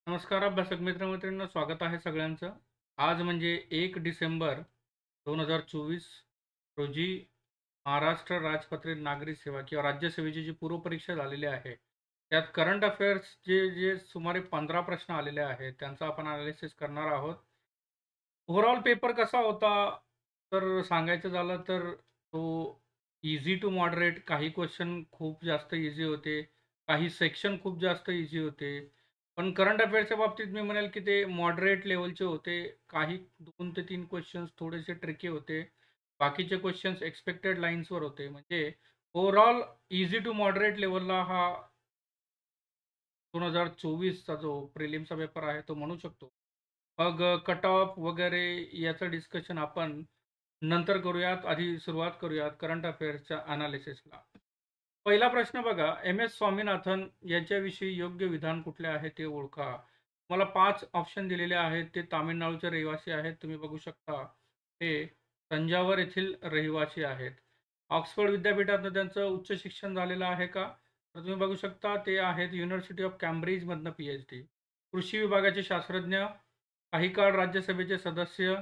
नमस्कार अभ्यासक मित्र-मैत्रिणींनो, स्वागत आहे सगळ्यांचं. आज म्हणजे 1 डिसेंबर 2024 रोजी महाराष्ट्र राजपत्रित नागरी सेवा किंवा राज्यसेवेची जी पूर्वपरीक्षा झालेली आहे, त्यात करंट अफेअर्स जे जे सुमारे 15 प्रश्न आलेले आहेत, त्यांचा आपण एनालिसिस करणार आहोत. ओव्हरऑल पेपर कसा होता? तर सांगायचं झालं तर तो ईझी टू मॉडरेट, काही क्वेश्चन खूप जास्त ईझी होते, काही सेक्शन खूप जास्त ईझी होते. पण करंट अफेअर्सच्या बाबतीत मी म्हणेल की ते मॉडरेट लेव्हलचे होते. काही 2 ते 3 क्वेश्चन्स थोडेसे ट्रिकी होते. बाकीचे क्वेश्चन्स एक्स्पेक्टेड लाईन्सवर होते. म्हणजे ओव्हरऑल ईझी टू मॉडरेट लेव्हलला हा 2024चा जो प्रिलिम्सचा पेपर आहे तो म्हणू शकतो. मग कट ऑफ वगैरे याचं डिस्कशन आपण नंतर करूयात. आधी सुरुवात करूयात करंट अफेअर्सच्या एनालिसिसला. पहिला प्रश्न बघा, एम.एस. स्वामीनाथन यांच्याविषयी योग्य विधान कुठले आहे ते ओळखा. मला 5 ऑप्शन दिलेले आहेत. ते तामिळनाडूचे रहिवासी आहेत. तुम्ही बघू शकता. ते तंजावर येथील रहिवासी आहेत. ऑक्सफर्ड विद्यापीठातनं त्यांचं उच्च शिक्षण झालेलं आहे का? तर तुम्ही बघू शकता ते आहेत युनिव्हर्सिटी ऑफ कॅम्ब्रिजमधनं पी-एच-डी. कृषी विभागाचे शास्त्रज्ञ, काही काळ राज्यसभेचे सदस्य.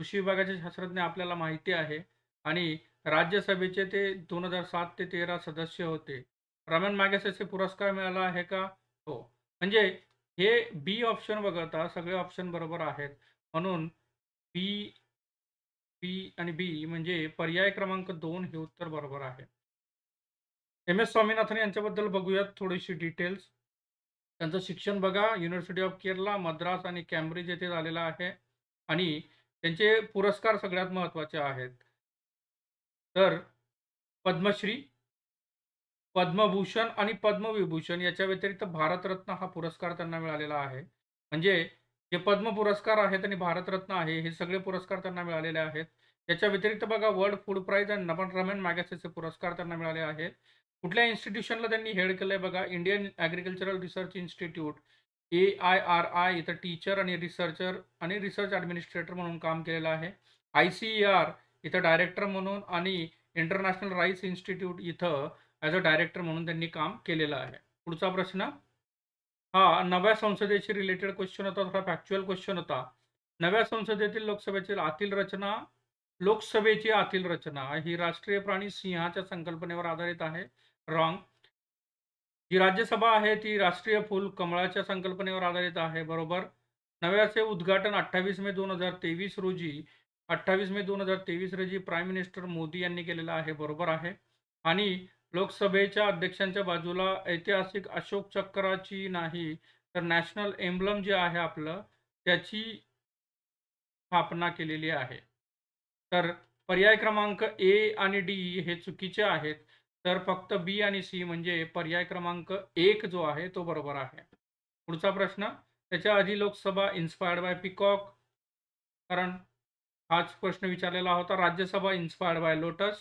कृषी विभागाचे शास्त्रज्ञ आपल्याला माहिती आहे आणि राज्यसभेचे ते 2007 ते 13 सदस्य होते. रमन मॅगसेसे पुरस्कार मिळाला आहे का? हो. म्हणजे हे बी ऑप्शन वगळता सगळे ऑप्शन बरोबर आहेत. म्हणून बी, बी आणि बी म्हणजे पर्याय क्रमांक 2 हे उत्तर बरोबर आहे. एम.एस. स्वामीनाथन यांच्याबद्दल बघूयात थोडीशी डिटेल्स. त्यांचं शिक्षण बघा, युनिव्हर्सिटी ऑफ केरला, मद्रास आणि कॅम्ब्रिज येथे झालेलं आहे आणि त्यांचे पुरस्कार सगळ्यात महत्त्वाचे आहेत. तर पद्मश्री, पद्मभूषण आणि पद्मविभूषण याच्या व्यतिरिक्त भारतरत्न हा पुरस्कार त्यांना मिळालेला आहे. म्हणजे जे पद्म पुरस्कार आहेत आणि भारतरत्न आहे, हे सगळे पुरस्कार त्यांना मिळालेले आहेत. याच्या व्यतिरिक्त बघा वर्ल्ड फूड प्राइज आणि रमन मॅगसेसे पुरस्कार त्यांना मिळाले आहेत. कुठल्या इन्स्टिट्यूशनला त्यांनी हेड केलंय बघा, Indian agricultural research institute, AIRI इथं टीचर आणि रिसर्चर आणि रिसर्च ॲडमिनिस्ट्रेटर म्हणून काम केलेलं आहे. ICAR इथं डायरेक्टर म्हणून आणि इंटरनॅशनल राईस इन्स्टिट्यूट इथं ॲज अ डायरेक्टर म्हणून त्यांनी काम केलेलं आहे. पुढचा प्रश्न, हा नव्या संसदेशी रिलेटेड क्वेश्चन होता, थोडा फॅक्च्युअल क्वेश्चन होता. नव्या संसदेतील लोकसभेची आतील रचना ही राष्ट्रीय प्राणी सिंहाच्या संकल्पनेवर आधारित आहे. रॉंग. जी राज्यसभा आहे ती राष्ट्रीय फूल कमळाच्या संकल्पनेवर आधारित आहे. बरोबर. नव्याचे उद्घाटन 28 मे 2023 रोजी प्राईम मिनिस्टर मोदी यांनी केलेलं आहे. बरोबर आहे. आणि लोकसभेच्या अध्यक्षांच्या बाजूला ऐतिहासिक अशोक चक्राची नाही, तर नॅशनल एम्ब्लम जे आहे आपलं, त्याची स्थापना केलेली आहे. तर पर्याय क्रमांक ए आणि डी हे चुकीचे आहेत. तर फक्त बी आणि सी म्हणजे पर्याय क्रमांक 1 जो आहे तो बरोबर आहे. पुढचा प्रश्न, त्याच्या आधी लोकसभा इन्स्पायर्ड बाय पीकॉक, कारण हाच प्रश्न विचारलेला होता. Rajya Sabha inspired bye lotus.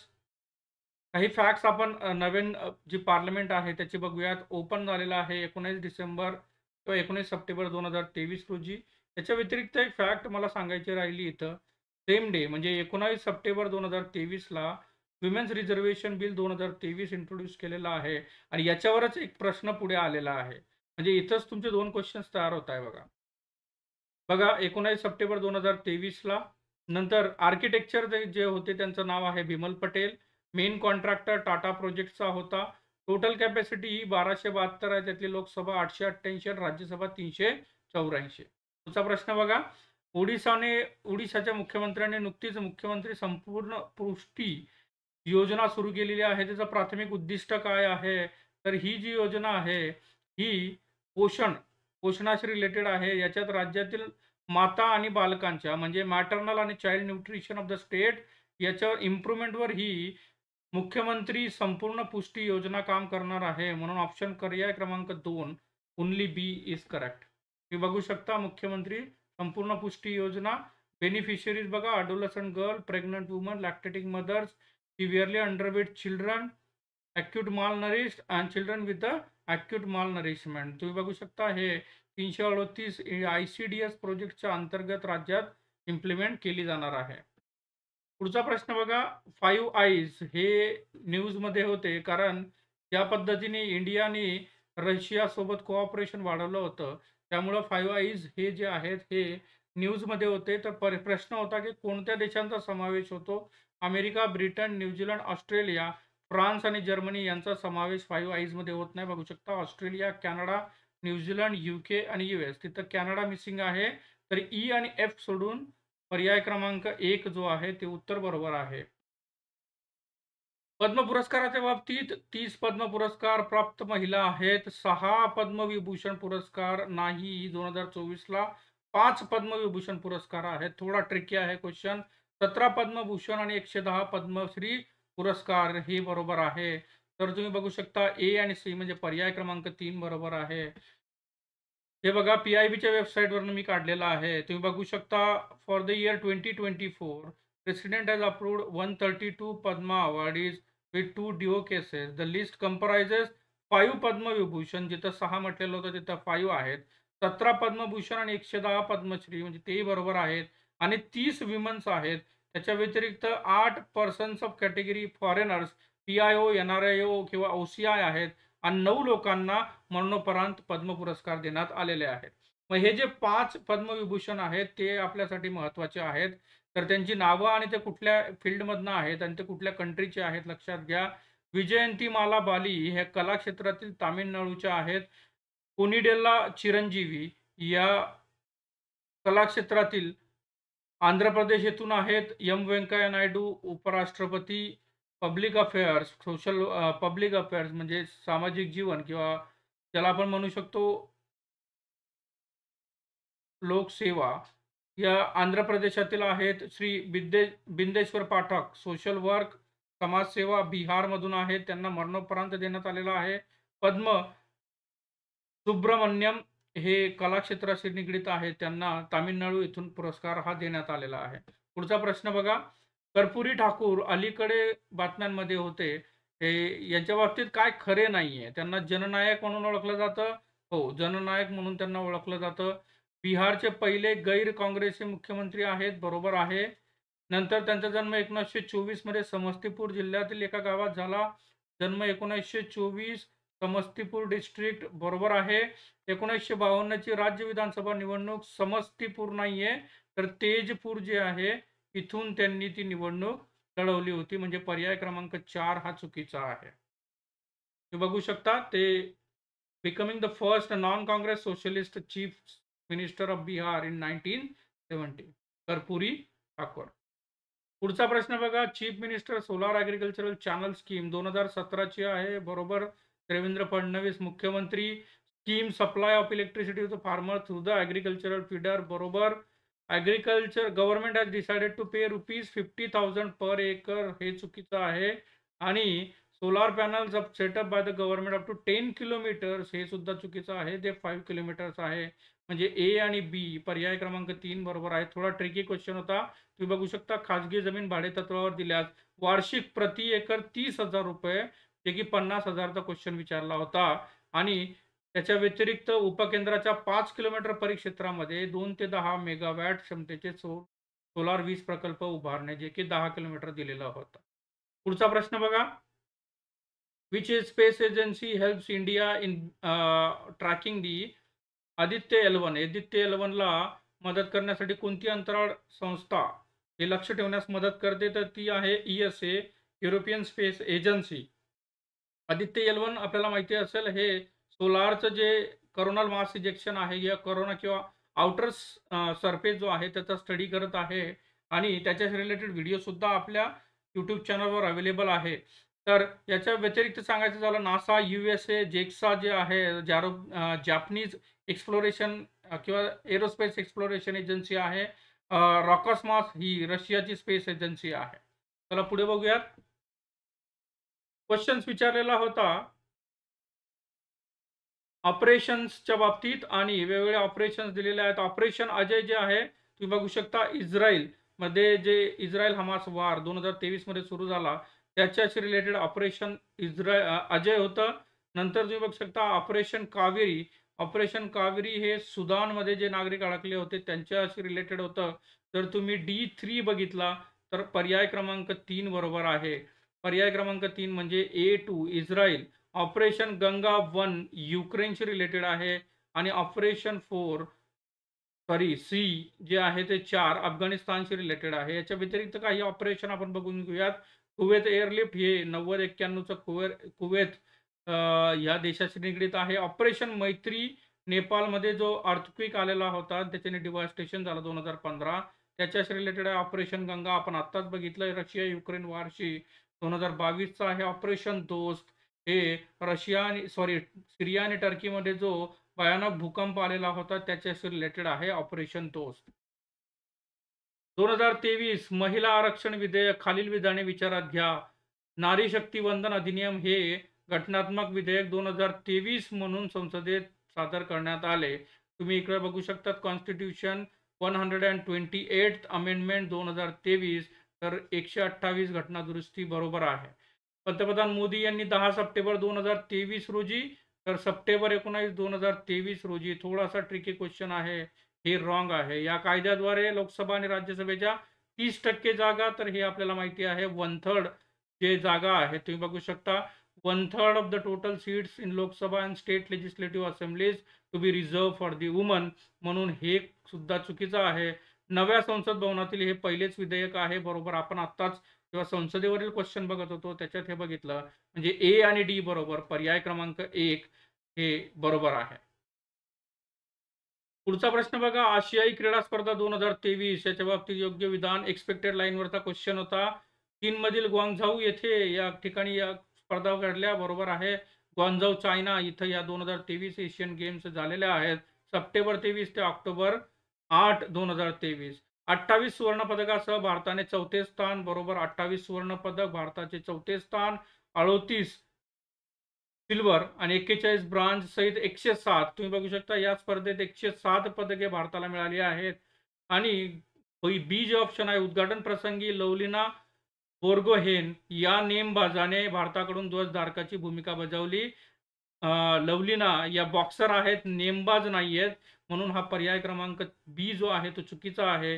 काही फॅक्ट्स आपण नवीन जी पार्लमेंट आहे त्याची बघूयात. ओपन झालेलं आहे 19 डिसेंबर किंवा 19 सप्टेंबर 2023 रोजी. त्याच्या व्यतिरिक्त एक फॅक्ट मला सांगायची राहिली इथं. सेम डे म्हणजे 19 सप्टेंबर 2023ला विमेन्स रिझर्व्हेशन बिल 2023 इंट्रोड्यूस केलेला आहे आणि याच्यावरच एक प्रश्न पुढे आलेला आहे. म्हणजे इथंच तुमचे 2 क्वेशन्स तयार होत आहे बघा. बघा 19 सप्टेंबर 2023ला. नंतर आर्किटेक्चर जे होते त्यांचं नाव आहे बिमल पटेल. मेन कॉन्ट्रॅक्टर टाटा प्रोजेक्ट्सचा होता. टोटल कॅपॅसिटी ही 1272 आहे. त्यातली लोकसभा 888 आणि राज्यसभा 384. पुढचा प्रश्न बघा. ओडिशाच्या मुख्यमंत्र्यांनी नुकतीच मुख्यमंत्री संपूर्ण पुष्टी योजना सुरू केलेली आहे. त्याचं प्राथमिक उद्दिष्ट काय आहे? तर ही जी योजना आहे, ही पोषणाशी रिलेटेड आहे. याच्यात राज्यातील माता आणि बालकांच्या म्हणजे मॅटर्नल आणि child nutrition of the state याच्यावर इम्प्रूव्हमेंटवर ही मुख्यमंत्री संपूर्ण पुष्टी योजना काम करणार आहे. म्हणून ऑप्शन पर्याय क्रमांक 2 ओन्ली बी इज करेक्ट. तुम्ही बघू शकता मुख्यमंत्री संपूर्ण पुष्टी योजना. बेनिफिशियरीज बघा, adolescent girl, pregnant woman, lactating mothers, severely underweight children, acute malnourished and children with the acute malnourishment. तुम्ही बघू शकता हे 338 ICDS प्रोजेक्टच्या अंतर्गत राज्यात इम्प्लिमेंट केली जाणार आहे. पुढचा प्रश्न बघा. 5 आयज हे न्यूजमध्ये होते कारण ज्या पद्धतीने इंडियाने रशियासोबत कोऑपरेशन वाढवलं होतं, त्यामुळं फाईव्ह आयज हे जे आहेत हे न्यूजमध्ये होते. तर प्रश्न होता की कोणत्या देशांचा समावेश होतो? America, Britain, New Zealand, Australia, France आणि जर्मनी यांचा समावेश फाईव्ह आयजमध्ये होत नाही. बघू शकता ऑस्ट्रेलिया, कॅनडा, न्यूझीलंड, यूके आणि यूएस. तिथं कॅनडा मिसिंग आहे. तर ई आणि एफ सोडून पर्याय क्रमांक 1 जो आहे ते उत्तर बरोबर आहे. पद्म पुरस्काराच्या बाबतीत 30 पद्म पुरस्कार प्राप्त महिला आहेत. 6 पद्मविभूषण पुरस्कार नाही. 2024ला 5 पद्मविभूषण पुरस्कार आहेत. थोडा ट्रिकी आहे क्वेश्चन. 17 पद्मभूषण आणि 110 पद्मश्री पुरस्कार हे बरोबर आहे. तर तुम्ही बघू शकता ए आणि सी म्हणजे पर्याय क्रमांक 3 बरोबर आहे. हे बघा पी-आय-बीच्या वेबसाईटवरून मी काढलेलं आहे. तुम्ही बघू शकता for the year 2024 president has approved 132 Padma awardees with 2 duo cases. The list comprises 5 Padma Vibhushan जिथं 6 म्हटलेलं होतं तिथं 5 आहेत. 17 पद्मभूषण आणि 110 पद्मश्री म्हणजे तेही बरोबर आहेत आणि 30 विमन्स आहेत. त्याच्या व्यतिरिक्त 8 पर्सन्स ऑफ कॅटेगरी फॉरेनर्स, पी-आय-ओ, एन-आर-आय-ओ किंवा ओ-सी-आय आहेत आणि 9 लोकांना मरणोपरांत पद्म पुरस्कार देण्यात आलेले आहेत. मग हे जे 5 पद्मविभूषण आहेत ते आपल्यासाठी महत्त्वाचे आहेत. तर त्यांची नावं आणि ते कुठल्या फील्डमधनं आहेत आणि ते कुठल्या कंट्रीचे आहेत लक्षात घ्या. विजयंतीमाला बाली हे कला क्षेत्रातील तामिळनाडूच्या आहेत. कोनिडेला चिरंजीवी या कला क्षेत्रातील आंध्र प्रदेश येथून आहेत. एम व्यंकय्या नायडू उपराष्ट्रपती. पब्लिक अफेअर्स म्हणजे सामाजिक जीवन किंवा त्याला आपण म्हणू शकतो लोकसेवा या आंध्र प्रदेशातील आहेत. श्री बिंदेश्वर पाठक सोशल वर्क समाजसेवा बिहारमधून आहेत. त्यांना मरणोपरांत देण्यात आलेला आहे. पद्म सुब्रमण्यम हे कला क्षेत्राशी निगडीत आहेत. त्यांना तामिळनाडू येथून पुरस्कार हा देण्यात आलेला आहे. पुढचा प्रश्न बघा. कर्पूरी ठाकूर अलीकडे बातम्यांमध्ये होते. हे यांच्या बाबतीत काय खरे नाहीये. त्यांना जननायक म्हणून ओळखलं जातं. हो, जननायक म्हणून त्यांना ओळखलं जातं. बिहारचे पहिले गैर काँग्रेसी मुख्यमंत्री आहेत. बरोबर आहे. नंतर त्यांचा जन्म 1924 मध्ये समस्तीपूर जिल्ह्यातील एका गावात झाला. जन्म 1924 समस्तीपूर डिस्ट्रिक्ट बरोबर आहे. 1952 ची राज्य विधानसभा निवडणूक समस्तीपूर नाहीये, तर तेजपूर जे आहे, इथून त्यांनी ती निवडणूक लढवली होती. म्हणजे पर्याय क्रमांक 4 हा चुकीचा आहे. तुम्ही बघू शकता ते becoming the first non Congress socialist chief minister of Bihar in 1970 Karpoori Thakur. पुढचा प्रश्न बघा. Chief minister solar agricultural channel scheme 2017 ची आहे. बरोबर. देवेंद्र फडणवीस मुख्यमंत्री. Scheme supply of electricity to the farmer through the agricultural feeder. बरोबर. Agriculture government has decided to pay ₹50,000 per acre हे चुकीचं आहे. आणि solar panels setup by the government up to 10 kilometres हे सुद्धा चुकीचं आहे. ते 5 किलोमीटर्स आहे. म्हणजे ए आणि बी पर्याय क्रमांक 3 बरोबर आहे. थोडा ट्रिकी क्वेश्चन होता. तुम्ही बघू शकता खाजगी जमीन भाडेतत्वावर दिल्यास वार्षिक प्रति एकर ₹30,000 जे की 50,000चा क्वेश्चन विचारला होता. आणि त्याच्या व्यतिरिक्त उपकेंद्राच्या 5 किलोमीटर परिक्षेत्रामध्ये 2 ते 10 मेगावॅट क्षमतेचे सोलार वीज प्रकल्प उभारणे जे की 10 किलोमीटर दिलेला होता. पुढचा प्रश्न बघा. Which space agency helps India in tracking the Aditya L one. Aditya एल-1ला मदत करण्यासाठी कोणती अंतराळ संस्था हे लक्ष ठेवण्यास मदत करते? तर ती आहे E S A, European space agency. Aditya L one आपल्याला माहिती असेल हे सोलारचं जे कोरोनल मास इजेक्शन आहे या कोरोना किंवा आउटर सरफेस जो आहे त्याचा स्टडी करत आहे आणि त्याच्याशी रिलेटेड व्हिडिओसुद्धा आपल्या यूट्यूब चॅनलवर अवेलेबल आहे. तर याच्या व्यतिरिक्त सांगायचं झालं नासा, यू-एस-ए, जेक्सा जे आहे जॅपनीज एक्सप्लोरेशन किंवा एरोस्पेस एक्सप्लोरेशन एजन्सी आहे. रॉकॉस्मॉस ही रशियाची स्पेस एजन्सी आहे. चला पुढे बघूयात. क्वेश्चन्स विचारलेला होता ऑपरेशन्सच्या बाबतीत आणि वेगवेगळे ऑपरेशन्स दिलेले आहेत. ऑपरेशन अजय जे आहे तुम्ही बघू शकता इस्रायलमध्ये जे इस्रायल हमास वार 2023 मध्ये सुरू झाला त्याच्याशी रिलेटेड ऑपरेशन अजय होतं. नंतर तुम्ही बघू शकता ऑपरेशन कावेरी. ऑपरेशन कावेरी हे सुदानमध्ये जे नागरिक अडकले होते त्यांच्याशी रिलेटेड होतं. जर तुम्ही D3 बघितला तर पर्याय क्रमांक 3 बरोबर आहे. पर्याय क्रमांक 3 म्हणजे A2 इस्रायल. ऑपरेशन गंगा 1 युक्रेनशी रिलेटेड आहे आणि ऑपरेशन 4 सॉरी सी जे आहे ते 4 अफगाणिस्तानशी रिलेटेड आहे. याच्या व्यतिरिक्त काही ऑपरेशन आपण बघून घेऊयात. कुवेत एअरलिफ्ट हे 9091चं कुवेत ह्या देशाशी निगडीत आहे. ऑपरेशन मैत्री नेपाळमध्ये जो अर्थक्वेक आलेला होता, त्याच्याने डिव्हास्टेशन झालं 2015. त्याच्याशी रिलेटेड आहे. ऑपरेशन गंगा आपण आत्ताच बघितलंय रशिया-युक्रेन वॉरशी 2022चं आहे. ऑपरेशन दोस्त हे सीरिया आणि टर्कीमध्ये जो भयानक भूकंप आलेला होता त्याच्याशी रिलेटेड आहे ऑपरेशन दोस्त. 2023 महिला आरक्षण विधेयक खालील विधाने विचारात घ्या. नारी शक्ती वंदन अधिनियम हे घटनात्मक विधेयक 2023 म्हणून संसदेत सादर करण्यात आले. तुम्ही इकडे बघू शकता कॉन्स्टिट्यूशन 128th अमेंडमेंट 2023 तर 128 घटना दुरुस्ती बरोबर आहे. पंतप्रधान मोदी यांनी 10 सप्टेंबर 2023 रोजी तर सप्टेंबर 19 2023 रोजी थोडासा ट्रिकी क्वेश्चन आहे. हे रॉंग आहे. या कायद्याद्वारे लोकसभा आणि राज्यसभेच्या 30% जागा तर हे आपल्याला माहिती आहे 1/3 जे जागा आहे तुम्ही बघू शकता 1/3 of the total seats in Lok Sabha and state legislative assemblies to be reserve for the woman म्हणून हे सुद्धा चुकीचं आहे. नव्या संसद भवनातील हे पहिलेच विधेयक आहे. बरोबर आपण आत्ताच जेव्हा संसदेवरील क्वेश्चन बघत होतो त्याच्यात हे बघितलं म्हणजे ए आणि डी बरोबर पर्याय क्रमांक 1 हे बरोबर आहे. पुढचा प्रश्न बघा आशियाई क्रीडा स्पर्धा 2023 याच्या बाबतीत योग्य विधान एक्सपेक्टेड लाईनवरचा क्वेश्चन होता. चीनमधील ग्वांगझाऊ येथे या ठिकाणी या स्पर्धा घडल्या बरोबर आहे. ग्वांगझाऊ चायना इथं या 2023 एशियन गेम्स झालेल्या आहेत. सप्टेंबर 23 ते ऑक्टोबर 8 2023. 28 सुवर्ण पदकासह भारताने 4थे स्थान बरोबर 28 सुवर्ण पदक भारताचे 4थे स्थान 38 सिल्वर आणि 41 ब्रॉन्झ सहित 107 तुम्ही बघू शकता या स्पर्धेत 107 पदके भारताला मिळाली आहेत. आणि बी जे ऑप्शन आहे उद्घाटन प्रसंगी लवलीना बोर्गोहेन या नेमबाजाने भारताकडून ध्वजधारकाची भूमिका बजावली. लवलीना या बॉक्सर आहेत नेमबाज नाही आहेत म्हणून हा पर्याय क्रमांक बी जो आहे तो चुकीचा आहे.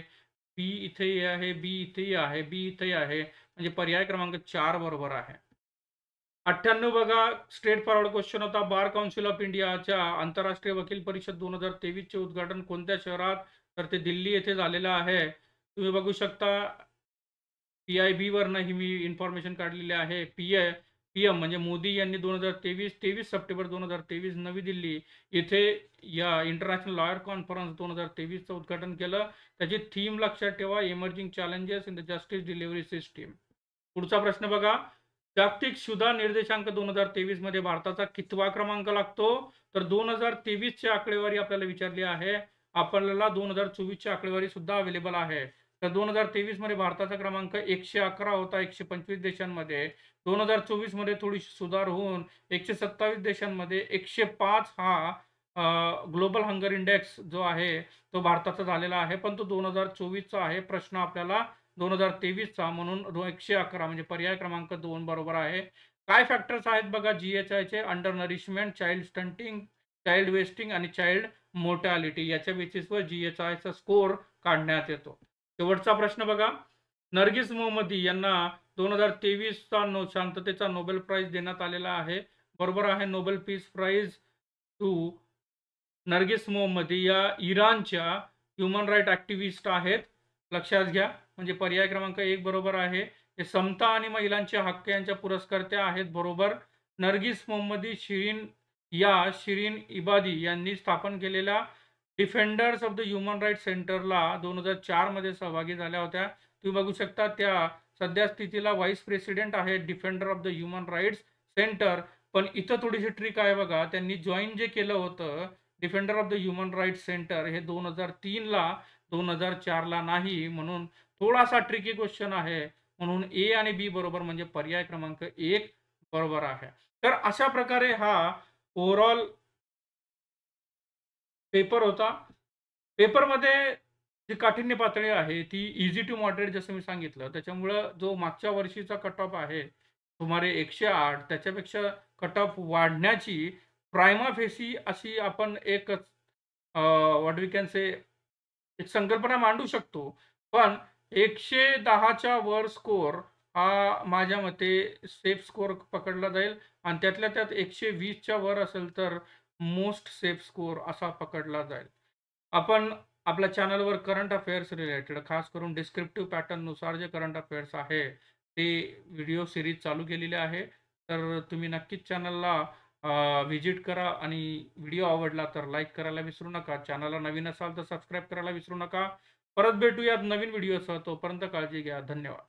बी इथेही आहे बी इथेही आहे बी इथेही आहे म्हणजे पर्याय क्रमांक 4 बरोबर आहे. 98 बघा स्ट्रेट फॉरवर्ड क्वेश्चन होता. बार काउन्सिल ऑफ इंडियाच्या आंतरराष्ट्रीय वकील परिषद 2023 चे उद्घाटन कोणत्या शहरात तर ते दिल्ली येथे झालेलं आहे. तुम्ही बघू शकता PIB वरनं ही मी इन्फॉर्मेशन काढलेली आहे. PM म्हणजे मोदी यांनी 23 सप्टेंबर 2023 नवी दिल्ली येथे या इंटरनॅशनल लॉयर कॉन्फरन्स 2023चं उद्घाटन केलं. त्याची थीम लक्षात ठेवा emerging challenges in the justice delivery system. पुढचा प्रश्न बघा जागतिक क्षुधा निर्देशांक 2023 मध्ये भारताचा कितवा क्रमांक लागतो तर 2023 ची आकडेवारी आपल्याला विचारली आहे. आपल्याला 2024 ची आकडेवारी सुद्धा अवेलेबल आहे. तर 2023 मध्ये भारताचा क्रमांक 111 होता 125 देशांमध्ये. 2024 मध्ये थोडीशी सुधार होऊन 127 देशांमध्ये 105 हा ग्लोबल हंगर इंडेक्स जो आहे तो भारताचा झालेला आहे. पण तो 2024चा आहे. प्रश्न आपल्याला 2023चा म्हणून 111 म्हणजे पर्याय क्रमांक 2 बरोबर आहे. काय फॅक्टर्स आहेत बघा GHI चे under nourishment, child stunting, child wasting आणि चाइल्ड मोर्टॅलिटी याच्या बेसिसवर GHI चा स्कोर काढण्यात येतो. शेवटचा प्रश्न बघा नर्गिस मोहम्मदी यांना 2023 चा शांततेचा नोबेल प्राइज देण्यात आलेला आहे. बरोबर आहे. Nobel peace prize to Narges Mohammadi या इराणच्या ह्युमन राईट ॲक्टिव्हिस्ट आहेत. लक्षात घ्या म्हणजे पर्याय क्रमांक 1 बरोबर आहे. हे समता आणि महिलांचे हक्क यांच्या पुरस्कर्त्या आहेत बरोबर. नर्गिस मोहम्मदी शिरीन इबादी यांनी स्थापन केलेल्या defenders of the human right सेंटरला 2004 मध्ये सहभागी झाल्या होत्या. तुम्ही बघू शकता त्या सध्या स्थितीला व्हाईस प्रेसिडेंट आहेत defender of the human rights centre. पण इथं थोडीशी ट्रिक आहे बघा त्यांनी जॉईन जे केलं होतं defender of the human rights centre हे 2003 ला 2004 ला नाही म्हणून थोडासा ट्रिकी क्वेश्चन आहे. म्हणून ए आणि बी बरोबर म्हणजे पर्याय क्रमांक 1 बरोबर आहे. तर अशा प्रकारे हा ओव्हरऑल पेपर होता. पेपरमध्ये जी काठिण्य पातळी आहे ती इझी टू मॉडरेट जसं मी सांगितलं त्याच्यामुळं जो मागच्या वर्षीचा कट ऑफ आहे सुमारे 108 त्याच्यापेक्षा कट ऑफ वाढण्याची प्रायमा फेसी अशी आपण एक व्हॉट वी कॅन से एक संकल्पना मांडू शकतो. पण 110च्या वर स्कोर हा माझ्या मते सेफ स्कोर पकडला जाईल आणि त्यातल्या त्यात 120च्या वर असेल तर मोस्ट सेफ स्कोर असा पकडला जाईल. आपण आपल्या चॅनलवर करंट अफेअर्स रिलेटेड खास करून डिस्क्रिप्टिव्ह पॅटर्ननुसार जे करंट अफेअर्स आहे, ते व्हिडिओ सीरीज चालू केलेली आहे. तर तुम्ही नक्कीच चॅनलला व्हिजिट करा आणि व्हिडिओ आवडला तर लाईक करायला विसरू नका. चॅनलला नवीन असाल तर सबस्क्राईब करायला विसरू नका. परत भेटूयात नवीन व्हिडिओसह. तोपर्यंत काळजी घ्या. धन्यवाद.